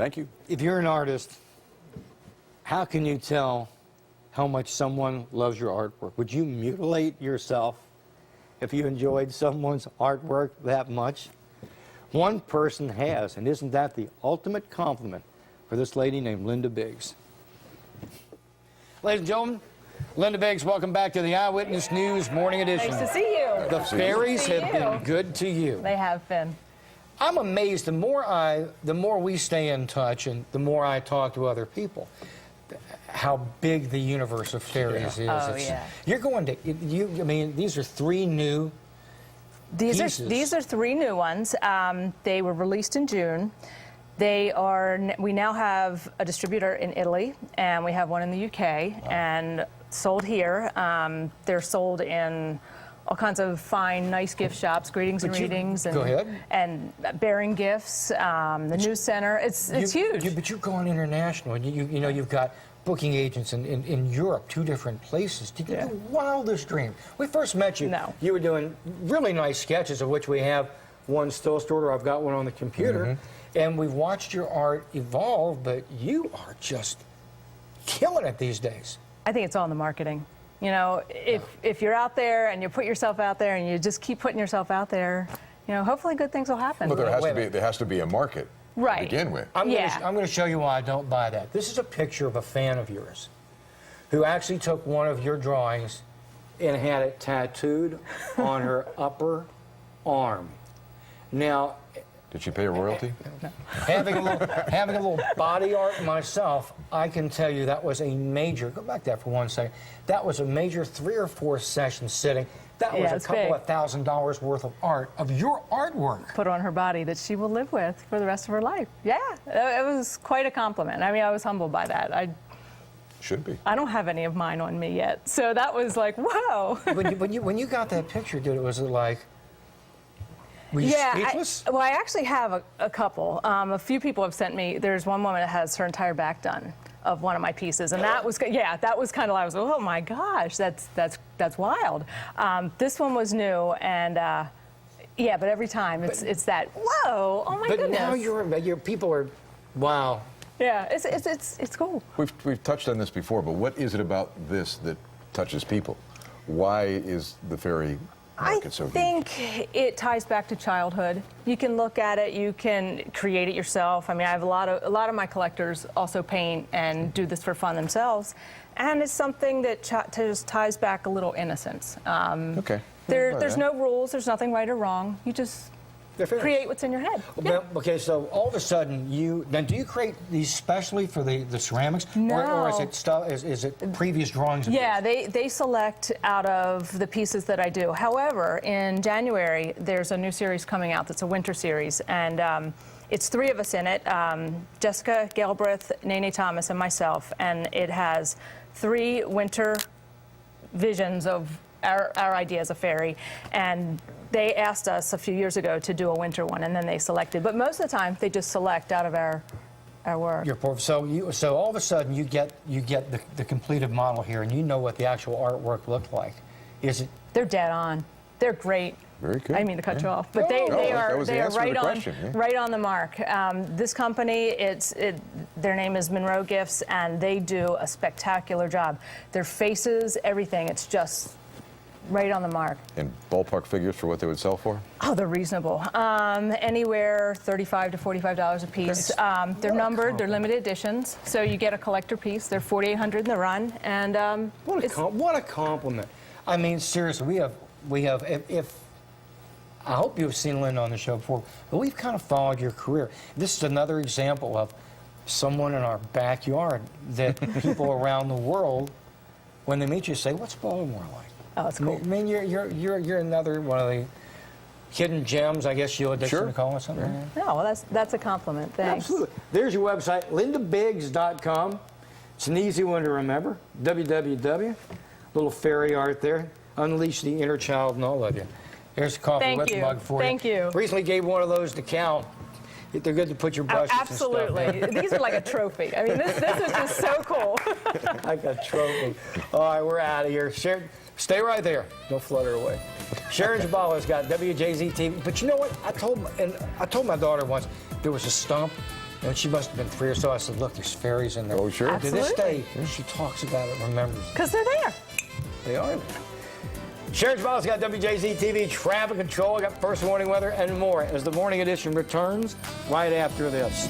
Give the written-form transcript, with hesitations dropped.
Thank you. If you're an artist, how can you tell how much someone loves your artwork? Would you mutilate yourself if you enjoyed someone's artwork that much? One person has, and isn't that the ultimate compliment for this lady named Linda Biggs? Ladies and gentlemen, Linda Biggs, welcome back to the Eyewitness News Morning Edition. Nice to see you. The fairies have been good to you. They have been. I'm amazed. The more we stay in touch, and the more I talk to other people, how big the universe of fairies is. Oh, yeah. You're going to. I mean, these are three new. These are three new ones. They were released in June. We now have a distributor in Italy, and we have one in the UK, and sold here. They're sold in all kinds of fine, nice gift shops, greetings and readings, go ahead. And bearing gifts. The news center. It's huge. But you're going international, and you know you've got booking agents in Europe, 2 different places. Did you have the wildest dream? We first met you. No. You were doing really nice sketches, of which we have one still stored, or I've got one on the computer. And we've watched your art evolve, but you are just killing it these days. I think it's all in the marketing. You know, if you're out there and you put yourself out there and you just keep putting yourself out there, you know, hopefully good things will happen. But there has to be a market to begin with. I'm going to show you why I don't buy that. This is a picture of a fan of yours who actually took one of your drawings and had it tattooed on her upper arm. Now, did she pay a royalty? having a little body art myself, I can tell you that was a major, go back there for 1 second, that was a major 3 or 4 session sitting. That was a couple of $1,000s worth of art, of your artwork. Put on her body that she will live with for the rest of her life. Yeah, it was quite a compliment. I mean, I was humbled by that. Should be. I don't have any of mine on me yet, so that was like, whoa. when you got that picture, dude, was it like, were you speechless? I actually have a couple. A few people have sent me. There's one woman that has her entire back done of one of my pieces, and that was kind of like, I was, oh my gosh, that's wild. This one was new, and yeah, but every time it's that whoa, oh my goodness. But now your people are, wow. Yeah, it's cool. We've touched on this before, but what is it about this that touches people? Why is the fairy market so huge? I think it ties back to childhood. You can look at it, you can create it yourself. I mean, I have a lot of my collectors also paint and do this for fun themselves, and it's something that just ties back a little innocence. Okay. There's no rules. There's nothing right or wrong. You just create what's in your head. Well, okay, so all of a sudden do you create these specially for the ceramics? No. Or is it is it previous drawings? Yeah, they select out of the pieces that I do. However, in January, there's a new series coming out that's a winter series, and it's 3 of us in it, Jessica Galbraith, Nene Thomas, and myself, and it has 3 winter visions of our ideas of fairy, and they asked us a few years ago to do a winter one, and then they selected. But most of the time, they just select out of our work. So all of a sudden, you get the completed model here, and you know what the actual artwork looked like. Is it? They're dead on. They're great. Very good. I didn't mean to cut you off, but they are right on the mark. This company, their name is Monroe Gifts, and they do a spectacular job. Their faces, everything, it's just right on the mark. And ballpark figures for what they would sell for? Oh, they're reasonable. Anywhere $35 to $45 a piece. They're numbered. They're limited editions, so you get a collector piece. They're $4,800 in the run, and what a compliment! I mean, seriously, we have. If I hope you've seen Linda on the show before, but we've kind of followed your career. This is another example of someone in our backyard that people around the world, when they meet you, say, "What's Baltimore like?" Oh, it's cool. I mean, you're another one of the hidden gems, I guess you'll addiction call it something. Yeah. No, well, that's a compliment. Thanks. Absolutely. There's your website, lindabiggs.com. It's an easy one to remember. www. Little fairy art there. Unleash the inner child in all of you. Here's a coffee with mug for you. Thank you. Recently gave one of those to Cal. They're good to put your brushes absolutely. and stuff. These are like a trophy. I mean, this is just so cool. Like a trophy. All right, we're out of here. Sharon, stay right there. Don't flutter away. Sharon Jabala's got WJZ TV. But you know what? I told my daughter once, there was a stump And she must have been 3 or so. I said, look, there's fairies in there. Oh, sure. To this Absolutely. day, she talks about it, remembers. Because they're there. They are. Sharon Jabala's got WJZ TV, traffic control, got first warning weather, and more as the morning edition returns right after this.